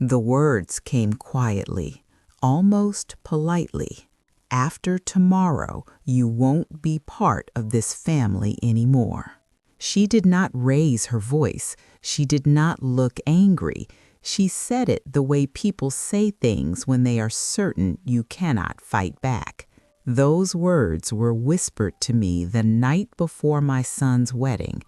The words came quietly, almost politely. After tomorrow, you won't be part of this family anymore. She did not raise her voice. She did not look angry. She said it the way people say things when they are certain you cannot fight back. Those words were whispered to me the night before my son's wedding,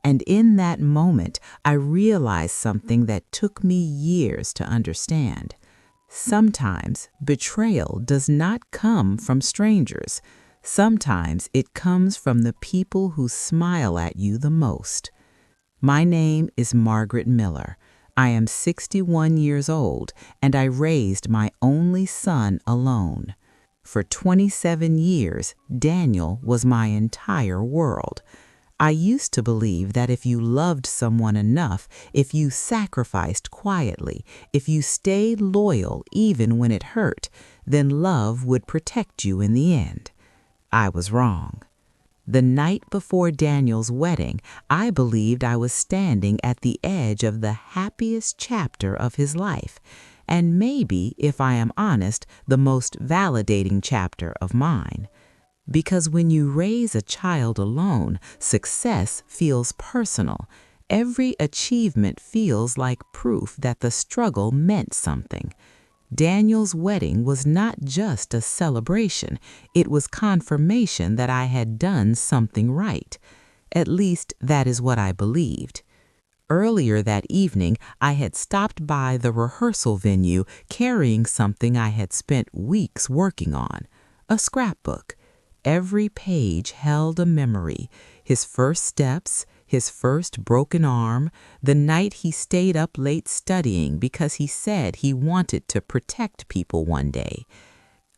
and in that moment I realized something that took me years to understand. Sometimes betrayal does not come from strangers. Sometimes it comes from the people who smile at you the most. My name is Margaret Miller. I am 61 years old, and I raised my only son alone. For 27 years, Daniel was my entire world. I used to believe that if you loved someone enough, if you sacrificed quietly, if you stayed loyal even when it hurt, then love would protect you in the end. I was wrong. The night before Daniel's wedding, I believed I was standing at the edge of the happiest chapter of his life, and maybe, if I am honest, the most validating chapter of mine. Because when you raise a child alone, success feels personal. Every achievement feels like proof that the struggle meant something. Daniel's wedding was not just a celebration, it was confirmation that I had done something right. At least that is what I believed. Earlier that evening, I had stopped by the rehearsal venue carrying something I had spent weeks working on, a scrapbook. Every page held a memory, his first steps, his first broken arm, the night he stayed up late studying because he said he wanted to protect people one day.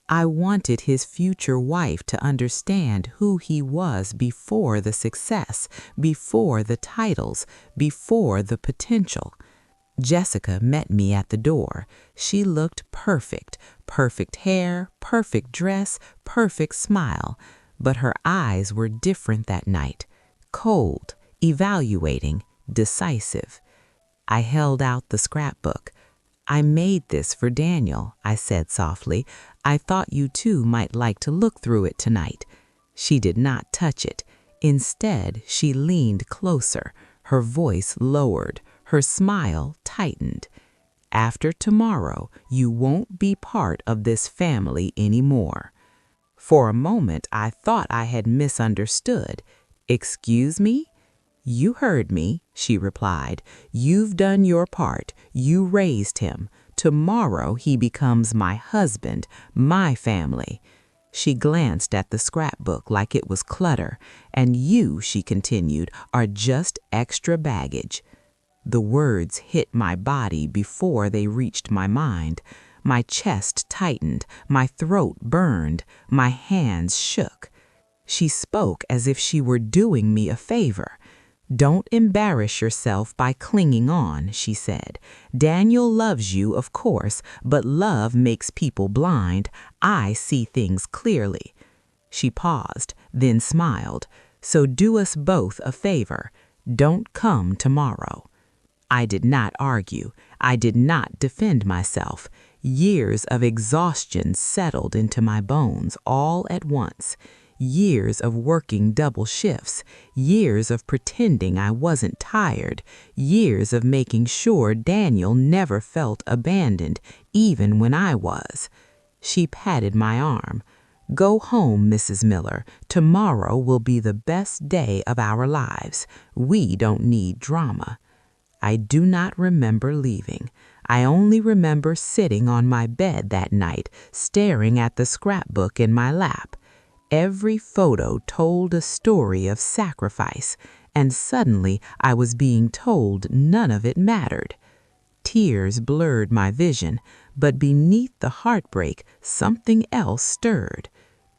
I wanted his future wife to understand who he was before the success, before the titles, before the potential. Jessica met me at the door. She looked perfect. Perfect hair, perfect dress, perfect smile. But her eyes were different that night. Cold, evaluating, decisive. I held out the scrapbook. "I made this for Daniel," I said softly. "I thought you two might like to look through it tonight." She did not touch it. Instead, she leaned closer. Her voice lowered. Her smile tightened. "After tomorrow, you won't be part of this family anymore." For a moment, I thought I had misunderstood. "Excuse me?" "You heard me," she replied. "You've done your part. You raised him. Tomorrow he becomes my husband, my family." She glanced at the scrapbook like it was clutter. "And you," she continued, "are just extra baggage." The words hit my body before they reached my mind. My chest tightened, my throat burned, my hands shook. She spoke as if she were doing me a favor. "Don't embarrass yourself by clinging on," she said. "Daniel loves you, of course, but love makes people blind. I see things clearly." She paused, then smiled. "So do us both a favor. Don't come tomorrow." I did not argue. I did not defend myself. Years of exhaustion settled into my bones all at once. Years of working double shifts. Years of pretending I wasn't tired. Years of making sure Daniel never felt abandoned, even when I was. She patted my arm. "Go home, Mrs. Miller. Tomorrow will be the best day of our lives. We don't need drama." I do not remember leaving. I only remember sitting on my bed that night, staring at the scrapbook in my lap. Every photo told a story of sacrifice, and suddenly I was being told none of it mattered. Tears blurred my vision, but beneath the heartbreak, something else stirred.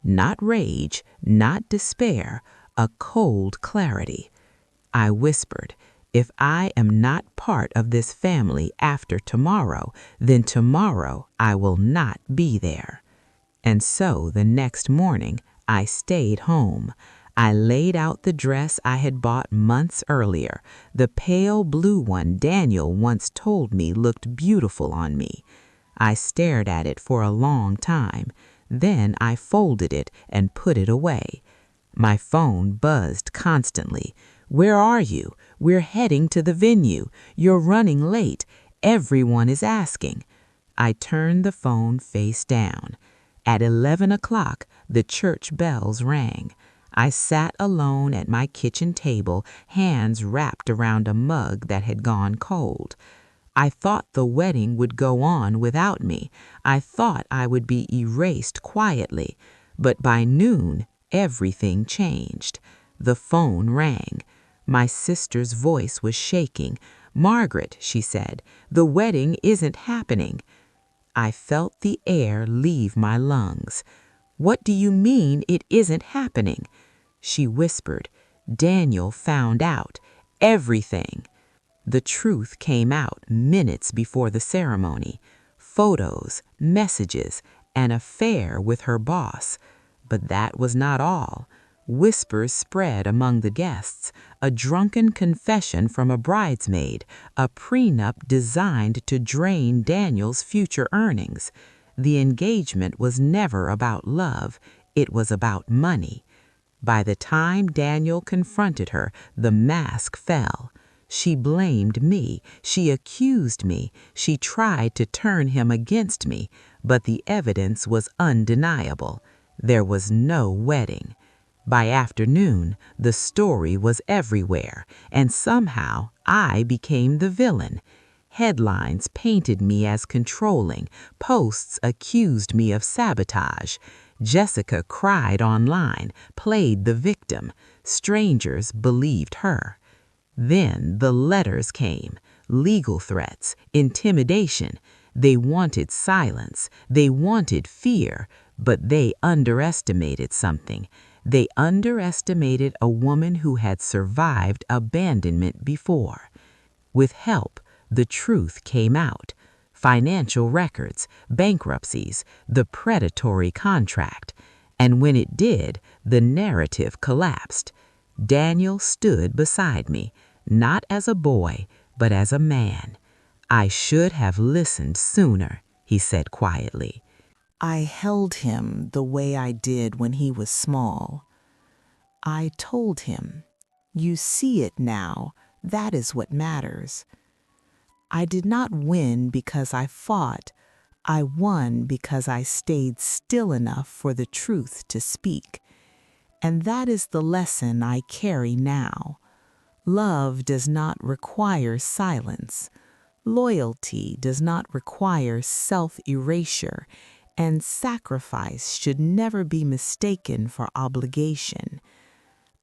Not rage, not despair, a cold clarity. I whispered, "If I am not part of this family after tomorrow, then tomorrow I will not be there." And so the next morning, I stayed home. I laid out the dress I had bought months earlier, the pale blue one Daniel once told me looked beautiful on me. I stared at it for a long time. Then I folded it and put it away. My phone buzzed constantly. "Where are you? We're heading to the venue. You're running late. Everyone is asking." I turned the phone face down. At 11 o'clock, the church bells rang. I sat alone at my kitchen table, hands wrapped around a mug that had gone cold. I thought the wedding would go on without me. I thought I would be erased quietly. But by noon, everything changed. The phone rang. My sister's voice was shaking. "Margaret," she said, "the wedding isn't happening." I felt the air leave my lungs. "What do you mean it isn't happening?" She whispered, "Daniel found out everything." The truth came out minutes before the ceremony. Photos, messages, an affair with her boss. But that was not all. Whispers spread among the guests, a drunken confession from a bridesmaid, a prenup designed to drain Daniel's future earnings. The engagement was never about love, it was about money. By the time Daniel confronted her, the mask fell. She blamed me, she accused me, she tried to turn him against me, but the evidence was undeniable. There was no wedding. By afternoon, the story was everywhere, and somehow I became the villain. Headlines painted me as controlling, posts accused me of sabotage. Jessica cried online, played the victim. Strangers believed her. Then the letters came, legal threats, intimidation. They wanted silence, they wanted fear, but they underestimated something. They underestimated a woman who had survived abandonment before. With help, the truth came out. Financial records, bankruptcies, the predatory contract. And when it did, the narrative collapsed. Daniel stood beside me, not as a boy, but as a man. "I should have listened sooner," he said quietly. I held him the way I did when he was small. I told him, "You see it now, that is what matters." I did not win because I fought. I won because I stayed still enough for the truth to speak. And that is the lesson I carry now. Love does not require silence. Loyalty does not require self-erasure, and sacrifice should never be mistaken for obligation.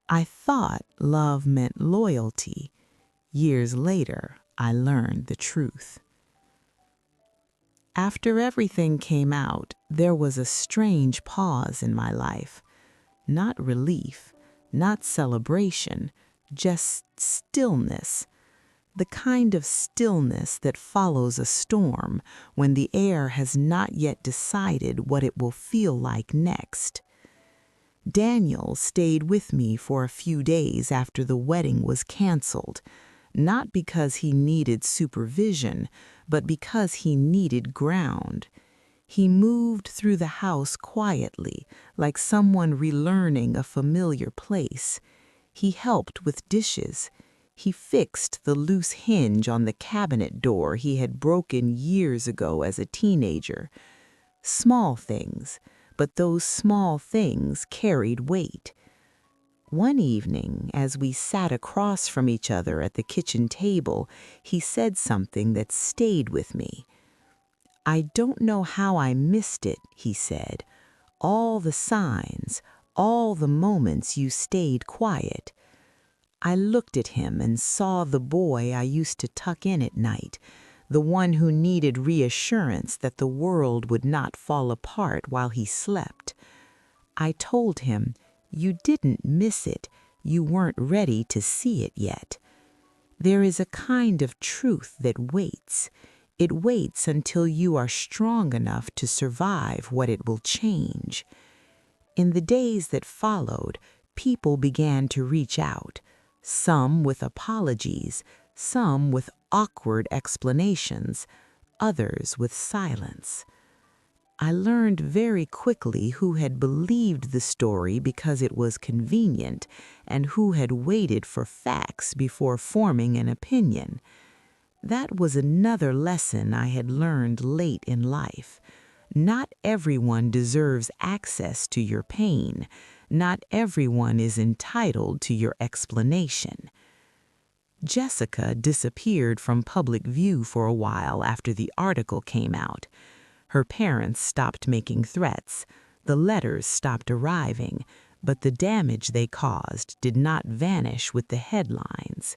I thought love meant loyalty. Years later, I learned the truth. After everything came out, there was a strange pause in my life. Not relief, not celebration, just stillness. The kind of stillness that follows a storm when the air has not yet decided what it will feel like next. Daniel stayed with me for a few days after the wedding was canceled, not because he needed supervision, but because he needed ground. He moved through the house quietly, like someone relearning a familiar place. He helped with dishes. He fixed the loose hinge on the cabinet door he had broken years ago as a teenager. Small things, but those small things carried weight. One evening, as we sat across from each other at the kitchen table, he said something that stayed with me. "I don't know how I missed it," he said. "All the signs, all the moments you stayed quiet." I looked at him and saw the boy I used to tuck in at night, the one who needed reassurance that the world would not fall apart while he slept. I told him, "You didn't miss it, you weren't ready to see it yet." There is a kind of truth that waits. It waits until you are strong enough to survive what it will change. In the days that followed, People began to reach out, some with apologies, some with awkward explanations, others with silence. I learned very quickly who had believed the story because it was convenient and who had waited for facts before forming an opinion. That was another lesson I had learned late in life. Not everyone deserves access to your pain. Not everyone is entitled to your explanation. Jessica disappeared from public view for a while after the article came out. Her parents stopped making threats. The letters stopped arriving, but the damage they caused did not vanish with the headlines.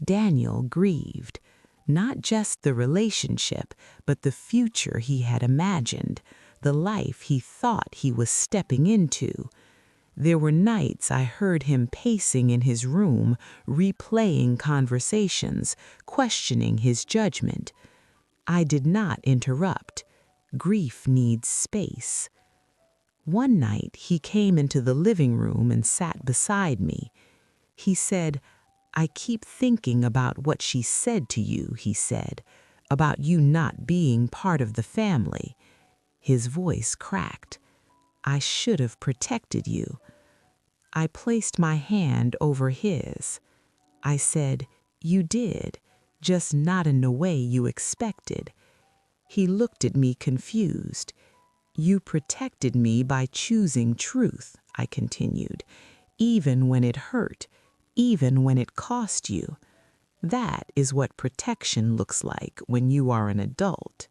Daniel grieved, not just the relationship, but the future he had imagined, the life he thought he was stepping into. There were nights I heard him pacing in his room, replaying conversations, questioning his judgment. I did not interrupt. Grief needs space. One night he came into the living room and sat beside me. He said, "I keep thinking about what she said to you," he said, "about you not being part of the family." His voice cracked. "I should have protected you." I placed my hand over his. I said, "You did, just not in the way you expected." He looked at me confused. "You protected me by choosing truth," I continued, "even when it hurt, even when it cost you. That is what protection looks like when you are an adult."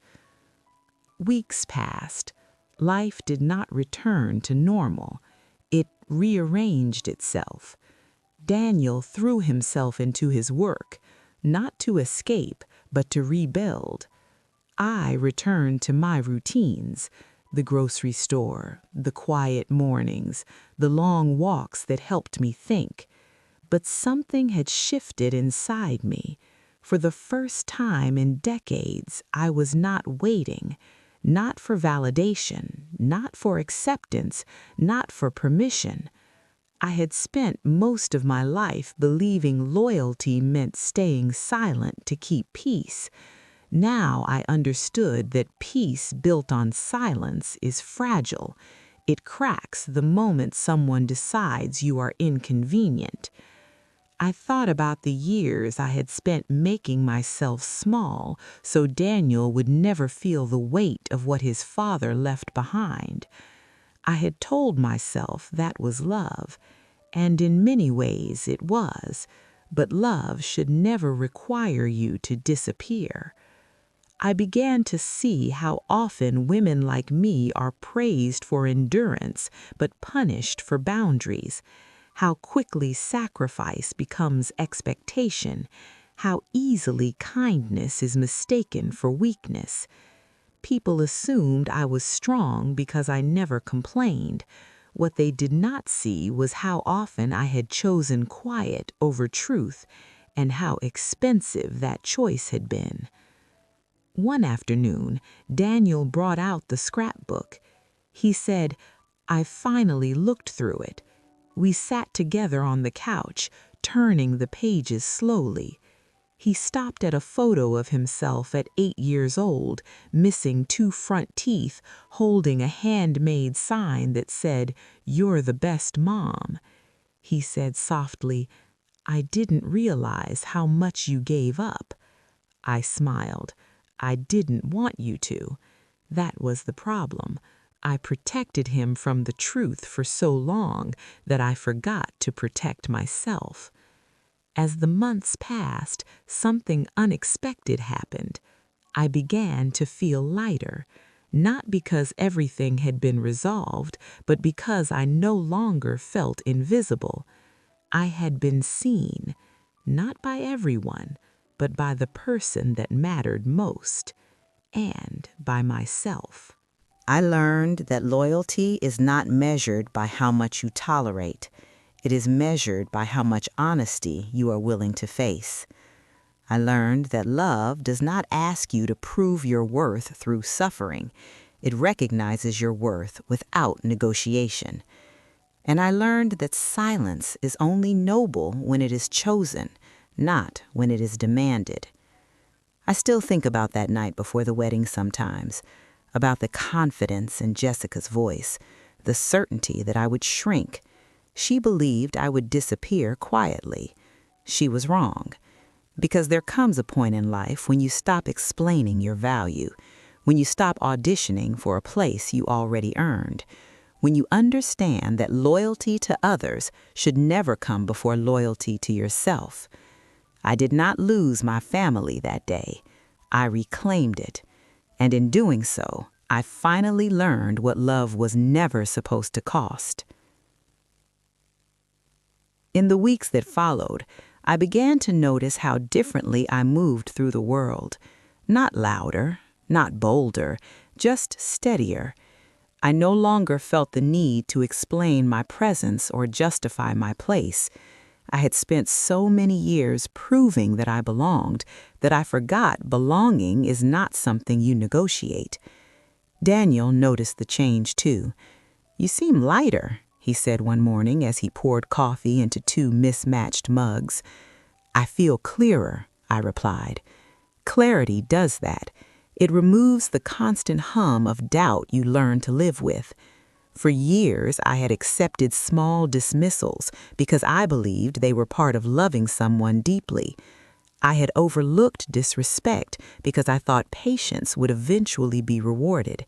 Weeks passed. Life did not return to normal. It rearranged itself. Daniel threw himself into his work, not to escape, but to rebuild. I returned to my routines, the grocery store, the quiet mornings, the long walks that helped me think. But something had shifted inside me. For the first time in decades, I was not waiting, not for validation, not for acceptance, not for permission. I had spent most of my life believing loyalty meant staying silent to keep peace. Now I understood that peace built on silence is fragile. It cracks the moment someone decides you are inconvenient. I thought about the years I had spent making myself small so Daniel would never feel the weight of what his father left behind. I had told myself that was love, and in many ways it was, but love should never require you to disappear. I began to see how often women like me are praised for endurance but punished for boundaries, how quickly sacrifice becomes expectation, how easily kindness is mistaken for weakness. People assumed I was strong because I never complained. What they did not see was how often I had chosen quiet over truth and how expensive that choice had been. One afternoon, Daniel brought out the scrapbook. He said, "I finally looked through it." We sat together on the couch, turning the pages slowly. He stopped at a photo of himself at 8 years old, missing 2 front teeth, holding a handmade sign that said, "You're the best mom." He said softly, "I didn't realize how much you gave up." I smiled. "I didn't want you to." That was the problem. I protected him from the truth for so long that I forgot to protect myself. As the months passed, something unexpected happened. I began to feel lighter, not because everything had been resolved, but because I no longer felt invisible. I had been seen, not by everyone, but by the person that mattered most, and by myself. I learned that loyalty is not measured by how much you tolerate. It is measured by how much honesty you are willing to face. I learned that love does not ask you to prove your worth through suffering. It recognizes your worth without negotiation. And I learned that silence is only noble when it is chosen, not when it is demanded. I still think about that night before the wedding sometimes, about the confidence in Jessica's voice, the certainty that I would shrink. She believed I would disappear quietly. She was wrong, because there comes a point in life when you stop explaining your value, when you stop auditioning for a place you already earned, when you understand that loyalty to others should never come before loyalty to yourself. I did not lose my family that day. I reclaimed it. And in doing so, I finally learned what love was never supposed to cost. In the weeks that followed, I began to notice how differently I moved through the world. Not louder, not bolder, just steadier. I no longer felt the need to explain my presence or justify my place. I had spent so many years proving that I belonged that I forgot belonging is not something you negotiate. Daniel noticed the change too. "You seem lighter," he said one morning as he poured coffee into 2 mismatched mugs. "I feel clearer," I replied. Clarity does that. It removes the constant hum of doubt you learn to live with. For years, I had accepted small dismissals because I believed they were part of loving someone deeply. I had overlooked disrespect because I thought patience would eventually be rewarded.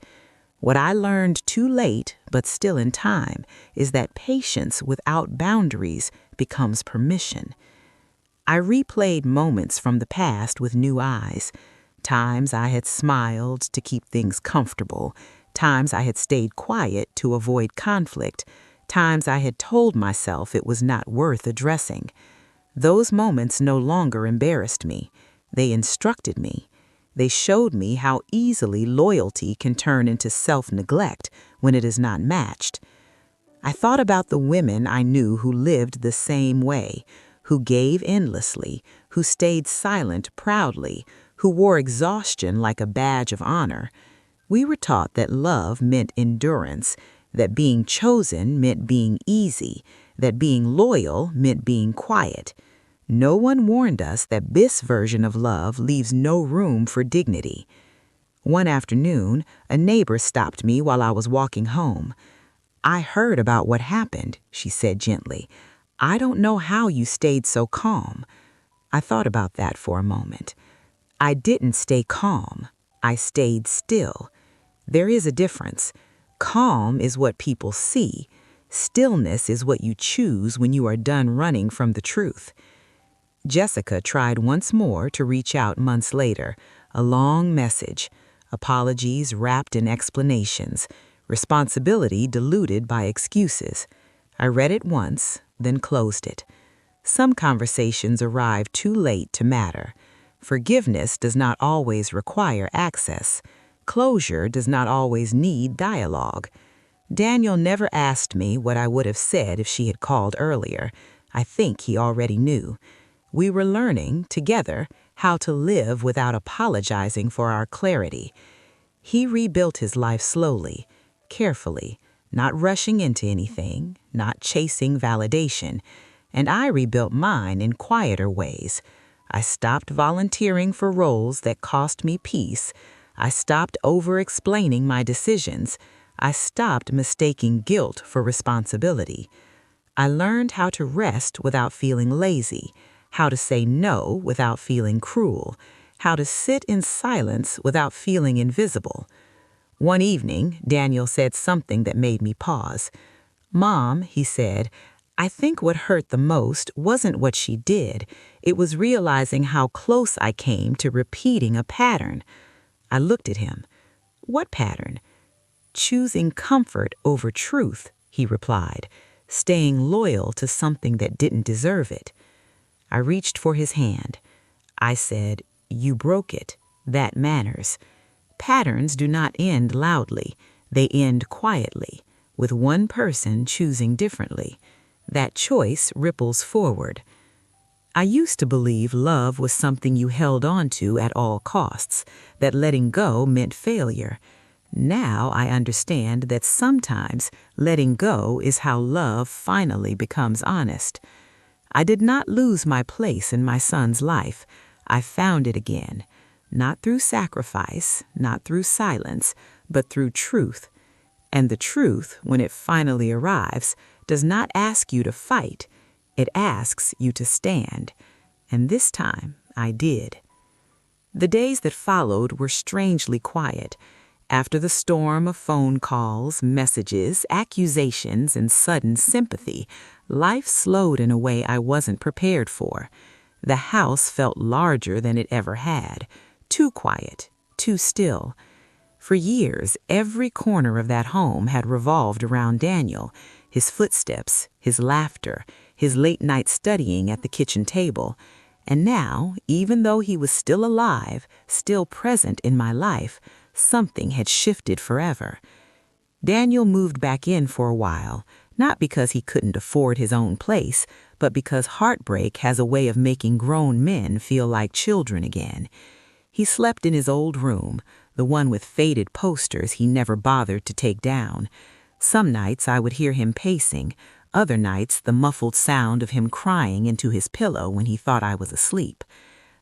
What I learned too late, but still in time, is that patience without boundaries becomes permission. I replayed moments from the past with new eyes. Times I had smiled to keep things comfortable. Times I had stayed quiet to avoid conflict. Times I had told myself it was not worth addressing. Those moments no longer embarrassed me. They instructed me. They showed me how easily loyalty can turn into self-neglect when it is not matched. I thought about the women I knew who lived the same way, who gave endlessly, who stayed silent proudly, who wore exhaustion like a badge of honor. We were taught that love meant endurance, that being chosen meant being easy, that being loyal meant being quiet. No one warned us that this version of love leaves no room for dignity. One afternoon, a neighbor stopped me while I was walking home. "I heard about what happened," she said gently. "I don't know how you stayed so calm." I thought about that for a moment. I didn't stay calm. I stayed still. There is a difference. Calm is what people see. Stillness is what you choose when you are done running from the truth. Jessica tried once more to reach out months later, a long message, apologies wrapped in explanations, responsibility diluted by excuses. I read it once, then closed it. Some conversations arrive too late to matter. Forgiveness does not always require access. Closure does not always need dialogue. Daniel never asked me what I would have said if she had called earlier. I think he already knew. We were learning, together, how to live without apologizing for our clarity. He rebuilt his life slowly, carefully, not rushing into anything, not chasing validation. And I rebuilt mine in quieter ways. I stopped volunteering for roles that cost me peace. I stopped over-explaining my decisions. I stopped mistaking guilt for responsibility. I learned how to rest without feeling lazy, how to say no without feeling cruel, how to sit in silence without feeling invisible. One evening, Daniel said something that made me pause. "Mom," he said, "I think what hurt the most wasn't what she did. It was realizing how close I came to repeating a pattern." I looked at him. "What pattern?" "Choosing comfort over truth," he replied, "staying loyal to something that didn't deserve it." I reached for his hand. I said, "You broke it. That matters." Patterns do not end loudly. They end quietly, with one person choosing differently. That choice ripples forward. I used to believe love was something you held on to at all costs, that letting go meant failure. Now I understand that sometimes letting go is how love finally becomes honest. I did not lose my place in my son's life. I found it again, not through sacrifice, not through silence, but through truth. And the truth, when it finally arrives, does not ask you to fight. It asks you to stand. And this time I did. The days that followed were strangely quiet. After the storm of phone calls, messages, accusations, and sudden sympathy, life slowed in a way I wasn't prepared for. The house felt larger than it ever had, too quiet, too still. For years, every corner of that home had revolved around Daniel, his footsteps, his laughter, his late-night studying at the kitchen table. And now, even though he was still alive, still present in my life, something had shifted forever. Daniel moved back in for a while, not because he couldn't afford his own place, but because heartbreak has a way of making grown men feel like children again. He slept in his old room, the one with faded posters he never bothered to take down. Some nights I would hear him pacing, other nights the muffled sound of him crying into his pillow when he thought I was asleep.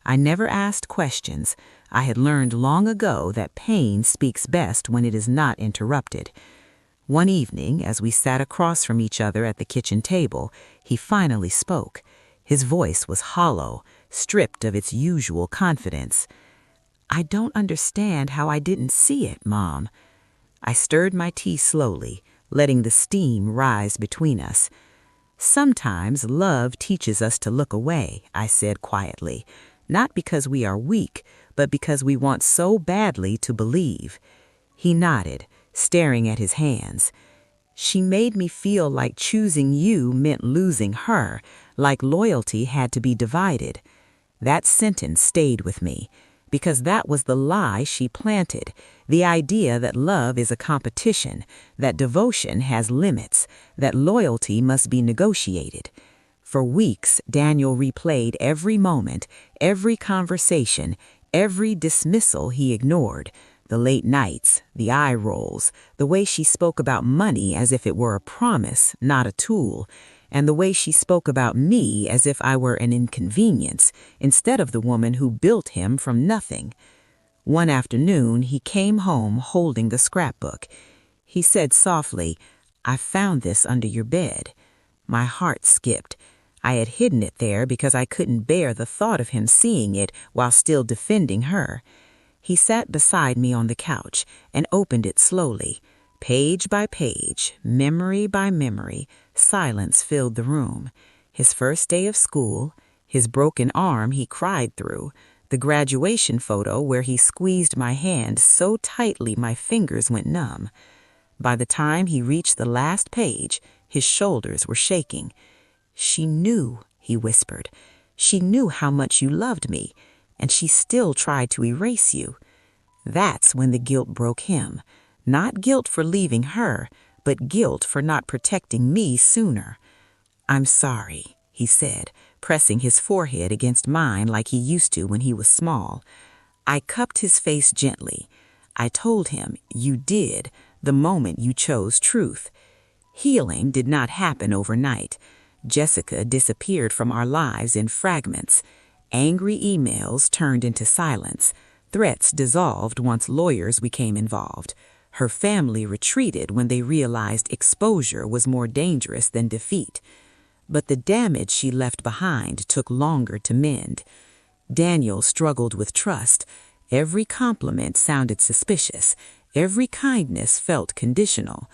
I never asked questions. I had learned long ago that pain speaks best when it is not interrupted. One evening, as we sat across from each other at the kitchen table, he finally spoke. His voice was hollow, stripped of its usual confidence. "I don't understand how I didn't see it, Mom." I stirred my tea slowly, letting the steam rise between us. "Sometimes love teaches us to look away," I said quietly, "not because we are weak, but because we want so badly to believe." He nodded, staring at his hands. "She made me feel like choosing you meant losing her, like loyalty had to be divided." That sentence stayed with me, because that was the lie she planted, the idea that love is a competition, that devotion has limits, that loyalty must be negotiated. For weeks, Daniel replayed every moment, every conversation, every dismissal he ignored. The late nights, the eye rolls, the way she spoke about money as if it were a promise, not a tool, and the way she spoke about me as if I were an inconvenience, instead of the woman who built him from nothing. One afternoon, he came home holding the scrapbook. He said softly, "I found this under your bed." My heart skipped. I had hidden it there because I couldn't bear the thought of him seeing it while still defending her. He sat beside me on the couch and opened it slowly. Page by page, memory by memory, silence filled the room. His first day of school, his broken arm he cried through, the graduation photo where he squeezed my hand so tightly my fingers went numb. By the time he reached the last page, his shoulders were shaking. "She knew," he whispered. "She knew how much you loved me, and she still tried to erase you." That's when the guilt broke him. Not guilt for leaving her, but guilt for not protecting me sooner. "I'm sorry," he said, pressing his forehead against mine like he used to when he was small. I cupped his face gently. I told him, "You did, the moment you chose truth." Healing did not happen overnight. Jessica disappeared from our lives in fragments. Angry emails turned into silence. Threats dissolved once lawyers became involved. Her family retreated when they realized exposure was more dangerous than defeat. But the damage she left behind took longer to mend. Daniel struggled with trust. Every compliment sounded suspicious. Every kindness felt conditional.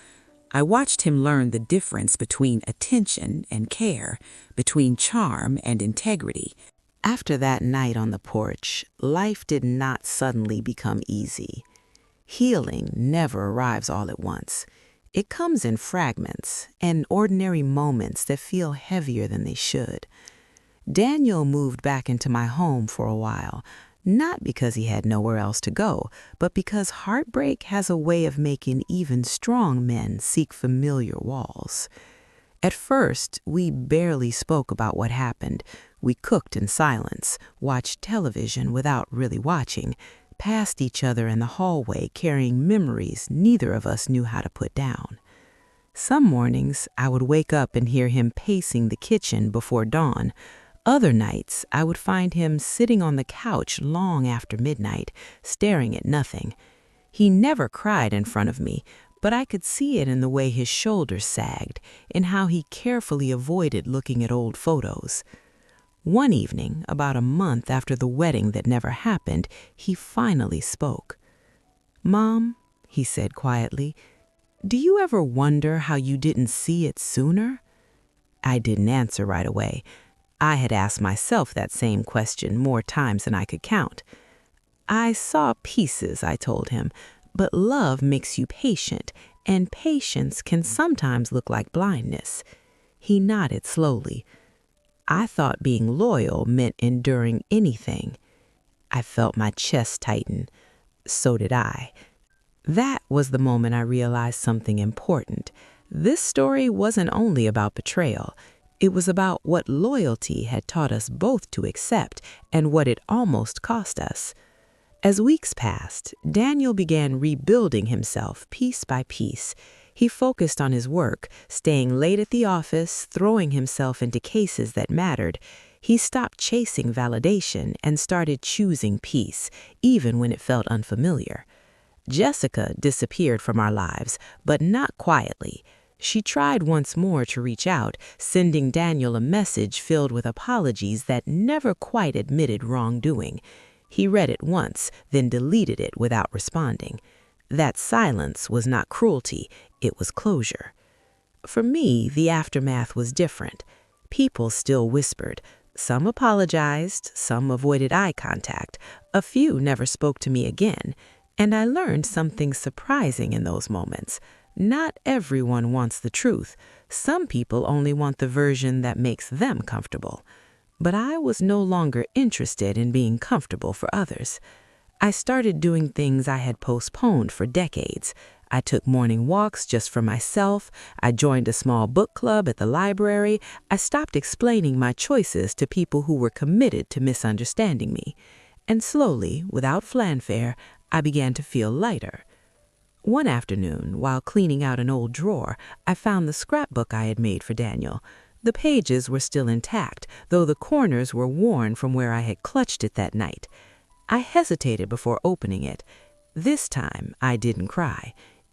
I watched him learn the difference between attention and care, between charm and integrity. After that night on the porch, life did not suddenly become easy. Healing never arrives all at once. It comes in fragments and ordinary moments that feel heavier than they should. Daniel moved back into my home for a while, not because he had nowhere else to go, but because heartbreak has a way of making even strong men seek familiar walls. At first, we barely spoke about what happened. We cooked in silence, watched television without really watching, passed each other in the hallway carrying memories neither of us knew how to put down. Some mornings, I would wake up and hear him pacing the kitchen before dawn. Other nights, I would find him sitting on the couch long after midnight, staring at nothing. He never cried in front of me, but I could see it in the way his shoulders sagged, in how he carefully avoided looking at old photos. One evening, about a month after the wedding that never happened, he finally spoke. "Mom," he said quietly, "do you ever wonder how you didn't see it sooner?" I didn't answer right away. I had asked myself that same question more times than I could count. "I saw pieces," I told him, "but love makes you patient, and patience can sometimes look like blindness." He nodded slowly. "I thought being loyal meant enduring anything." I felt my chest tighten. So did I. That was the moment I realized something important. This story wasn't only about betrayal. It was about what loyalty had taught us both to accept and what it almost cost us. As weeks passed, Daniel began rebuilding himself piece by piece. He focused on his work, staying late at the office, throwing himself into cases that mattered. He stopped chasing validation and started choosing peace, even when it felt unfamiliar. Jessica disappeared from our lives, but not quietly. She tried once more to reach out, sending Daniel a message filled with apologies that never quite admitted wrongdoing. He read it once, then deleted it without responding. That silence was not cruelty, it was closure. For me, the aftermath was different. People still whispered. Some apologized, some avoided eye contact. A few never spoke to me again. And I learned something surprising in those moments. Not everyone wants the truth. Some people only want the version that makes them comfortable. But I was no longer interested in being comfortable for others. I started doing things I had postponed for decades. I took morning walks just for myself. I joined a small book club at the library. I stopped explaining my choices to people who were committed to misunderstanding me. And slowly, without fanfare, I began to feel lighter. One afternoon, while cleaning out an old drawer, I found the scrapbook I had made for Daniel. The pages were still intact, though the corners were worn from where I had clutched it that night. I hesitated before opening it. This time, I didn't cry.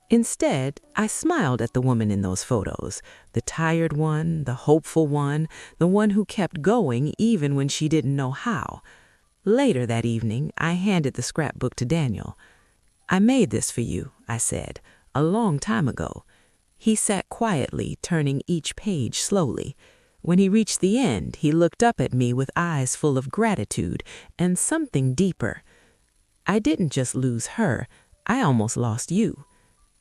Instead, I smiled at the woman in those photos, the tired one, the hopeful one, the one who kept going even when she didn't know how. Later that evening, I handed the scrapbook to Daniel. "I made this for you," I said, "a long time ago." He sat quietly, turning each page slowly. When he reached the end, he looked up at me with eyes full of gratitude and something deeper. "I didn't just lose her, I almost lost you."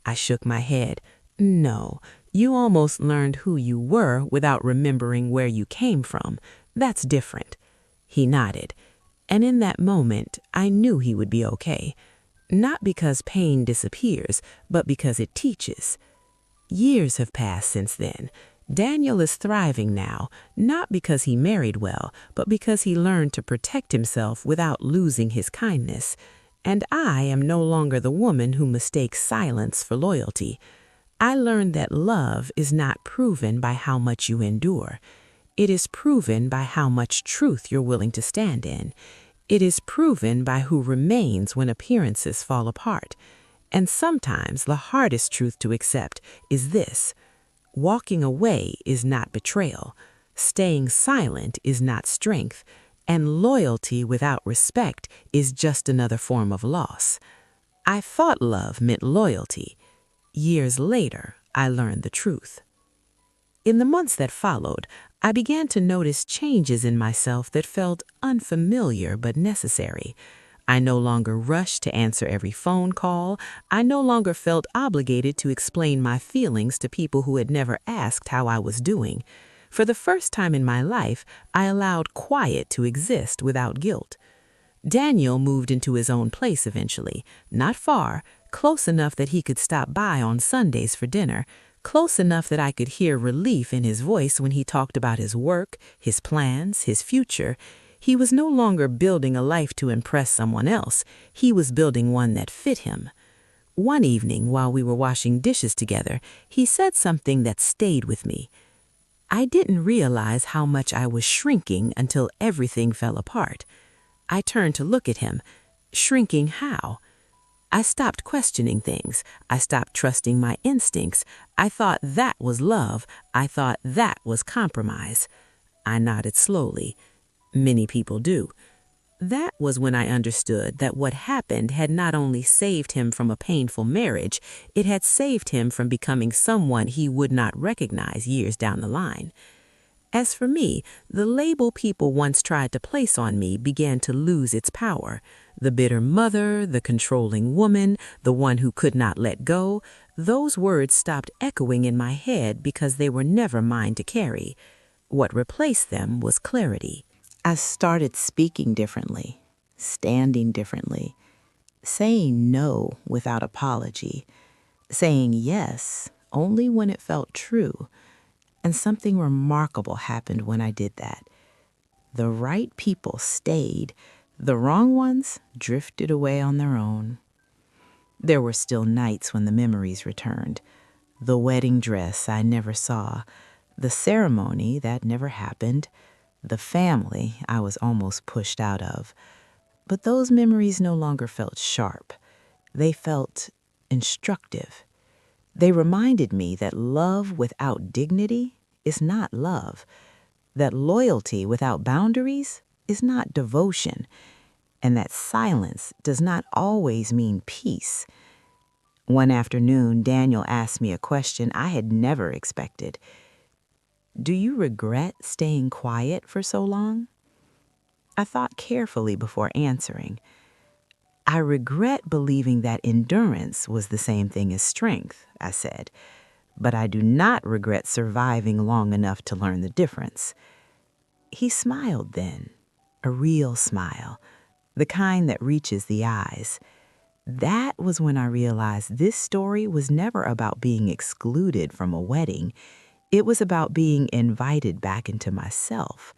I shook my head. "No, you almost learned who you were without remembering where you came from. That's different." He nodded. And in that moment, I knew he would be okay. Not because pain disappears, but because it teaches. Years have passed since then. Daniel is thriving now, not because he married well, but because he learned to protect himself without losing his kindness. And I am no longer the woman who mistakes silence for loyalty. I learned that love is not proven by how much you endure. It is proven by how much truth you're willing to stand in. It is proven by who remains when appearances fall apart. And sometimes the hardest truth to accept is this: walking away is not betrayal. Staying silent is not strength. And loyalty without respect is just another form of loss. I thought love meant loyalty. Years later, I learned the truth. In the months that followed, I began to notice changes in myself that felt unfamiliar but necessary. I no longer rushed to answer every phone call. I no longer felt obligated to explain my feelings to people who had never asked how I was doing. For the first time in my life, I allowed quiet to exist without guilt. Daniel moved into his own place eventually, not far, close enough that he could stop by on Sundays for dinner, close enough that I could hear relief in his voice when he talked about his work, his plans, his future. He was no longer building a life to impress someone else. He was building one that fit him. One evening, while we were washing dishes together, he said something that stayed with me. I didn't realize how much I was shrinking until everything fell apart. I turned to look at him. Shrinking how? I stopped questioning things. I stopped trusting my instincts. I thought that was love. I thought that was compromise. I nodded slowly. Many people do. That was when I understood that what happened had not only saved him from a painful marriage, it had saved him from becoming someone he would not recognize years down the line. As for me, the label people once tried to place on me began to lose its power. The bitter mother, the controlling woman, the one who could not let go, those words stopped echoing in my head because they were never mine to carry. What replaced them was clarity. I started speaking differently, standing differently, saying no without apology, saying yes only when it felt true. And something remarkable happened when I did that. The right people stayed. The wrong ones drifted away on their own. There were still nights when the memories returned. The wedding dress I never saw, the ceremony that never happened, the family I was almost pushed out of. But those memories no longer felt sharp. They felt instructive. They reminded me that love without dignity is not love, that loyalty without boundaries is not devotion, and that silence does not always mean peace. One afternoon, Daniel asked me a question I had never expected. Do you regret staying quiet for so long? I thought carefully before answering. I regret believing that endurance was the same thing as strength, I said, but I do not regret surviving long enough to learn the difference. He smiled then, a real smile, the kind that reaches the eyes. That was when I realized this story was never about being excluded from a wedding. It was about being invited back into myself.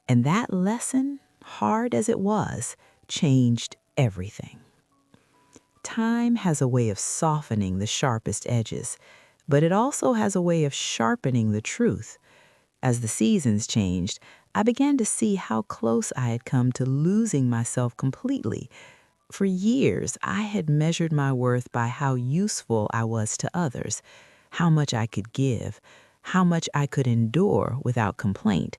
And that lesson, hard as it was, changed everything. Time has a way of softening the sharpest edges, but it also has a way of sharpening the truth. As the seasons changed, I began to see how close I had come to losing myself completely. For years, I had measured my worth by how useful I was to others, how much I could give, how much I could endure without complaint.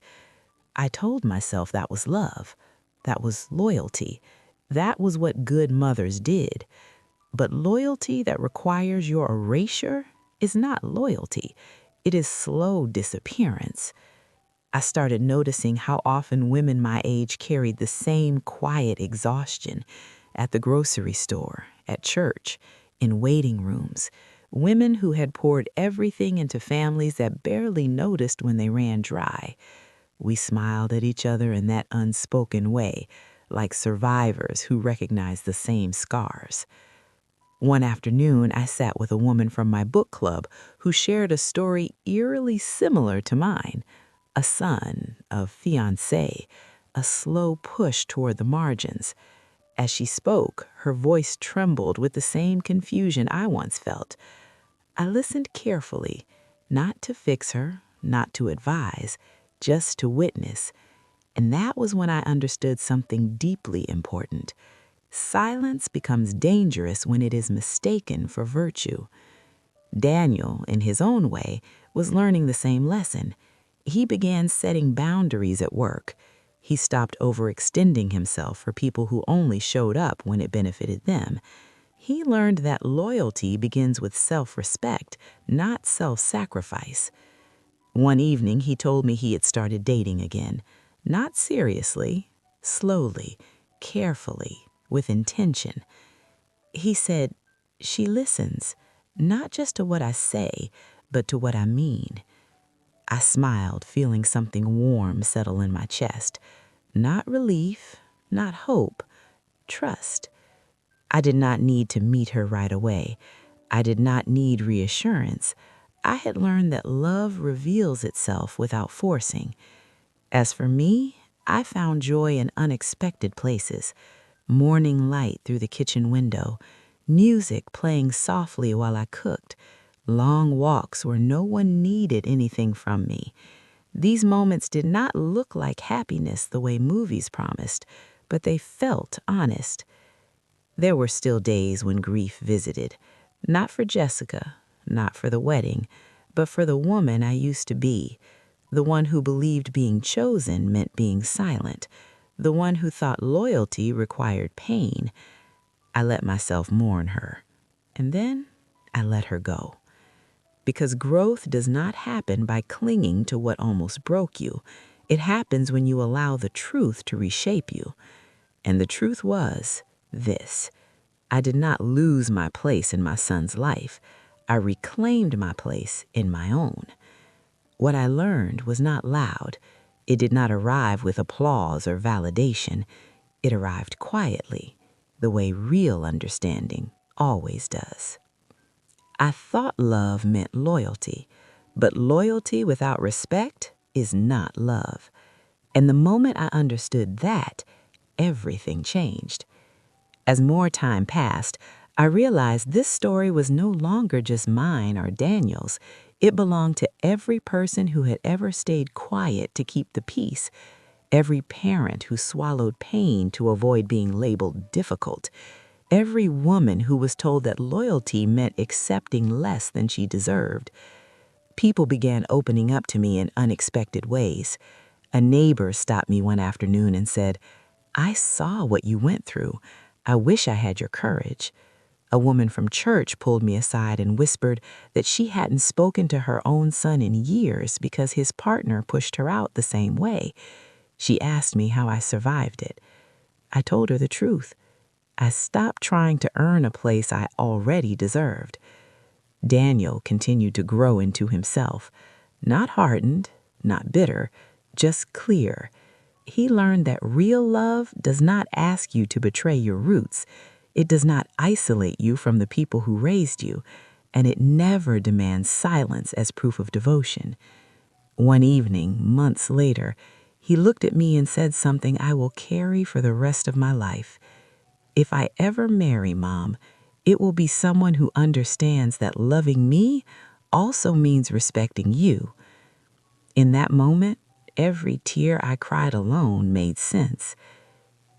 I told myself that was love, that was loyalty, that was what good mothers did. But loyalty that requires your erasure is not loyalty. It is slow disappearance. I started noticing how often women my age carried the same quiet exhaustion at the grocery store, at church, in waiting rooms. Women who had poured everything into families that barely noticed when they ran dry. We smiled at each other in that unspoken way, like survivors who recognized the same scars. One afternoon, I sat with a woman from my book club who shared a story eerily similar to mine. A son, a fiancé, a slow push toward the margins. As she spoke, her voice trembled with the same confusion I once felt. I listened carefully, not to fix her, not to advise, just to witness. And that was when I understood something deeply important. Silence becomes dangerous when it is mistaken for virtue. Daniel, in his own way, was learning the same lesson. He began setting boundaries at work. He stopped overextending himself for people who only showed up when it benefited them. He learned that loyalty begins with self-respect, not self-sacrifice. One evening, he told me he had started dating again. Not seriously, slowly, carefully, with intention. He said, "She listens, not just to what I say, but to what I mean." I smiled, feeling something warm settle in my chest. Not relief, not hope, trust. I did not need to meet her right away. I did not need reassurance. I had learned that love reveals itself without forcing. As for me, I found joy in unexpected places: morning light through the kitchen window, music playing softly while I cooked, long walks where no one needed anything from me. These moments did not look like happiness the way movies promised, but they felt honest. There were still days when grief visited, not for Jessica, not for the wedding, but for the woman I used to be, the one who believed being chosen meant being silent, the one who thought loyalty required pain. I let myself mourn her, and then I let her go. Because growth does not happen by clinging to what almost broke you. It happens when you allow the truth to reshape you. And the truth was this: I did not lose my place in my son's life. I reclaimed my place in my own. What I learned was not loud. It did not arrive with applause or validation. It arrived quietly, the way real understanding always does. I thought love meant loyalty, but loyalty without respect is not love. And the moment I understood that, everything changed. As more time passed, I realized this story was no longer just mine or Daniel's. It belonged to every person who had ever stayed quiet to keep the peace, every parent who swallowed pain to avoid being labeled difficult, every woman who was told that loyalty meant accepting less than she deserved. People began opening up to me in unexpected ways. A neighbor stopped me one afternoon and said, "I saw what you went through. I wish I had your courage." A woman from church pulled me aside and whispered that she hadn't spoken to her own son in years because his partner pushed her out the same way. She asked me how I survived it. I told her the truth. I stopped trying to earn a place I already deserved. Daniel continued to grow into himself, not hardened, not bitter, just clear. He learned that real love does not ask you to betray your roots. It does not isolate you from the people who raised you, and it never demands silence as proof of devotion. One evening, months later, he looked at me and said something I will carry for the rest of my life. "If I ever marry, Mom, it will be someone who understands that loving me also means respecting you." In that moment, every tear I cried alone made sense.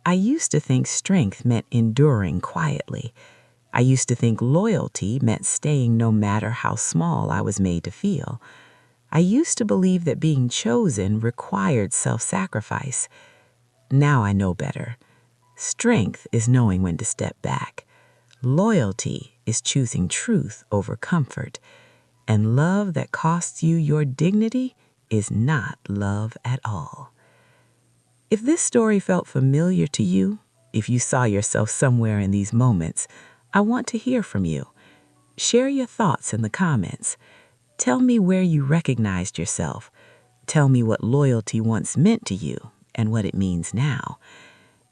I used to think strength meant enduring quietly. I used to think loyalty meant staying no matter how small I was made to feel. I used to believe that being chosen required self-sacrifice. Now I know better. Strength is knowing when to step back. Loyalty is choosing truth over comfort. And love that costs you your dignity is not love at all. If this story felt familiar to you, if you saw yourself somewhere in these moments, I want to hear from you. Share your thoughts in the comments. Tell me where you recognized yourself. Tell me what loyalty once meant to you and what it means now.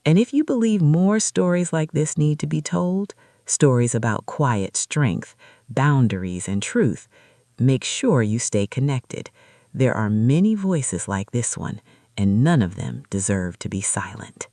And if you believe more stories like this need to be told, stories about quiet strength, boundaries, and truth, make sure you stay connected. There are many voices like this one, and none of them deserve to be silent.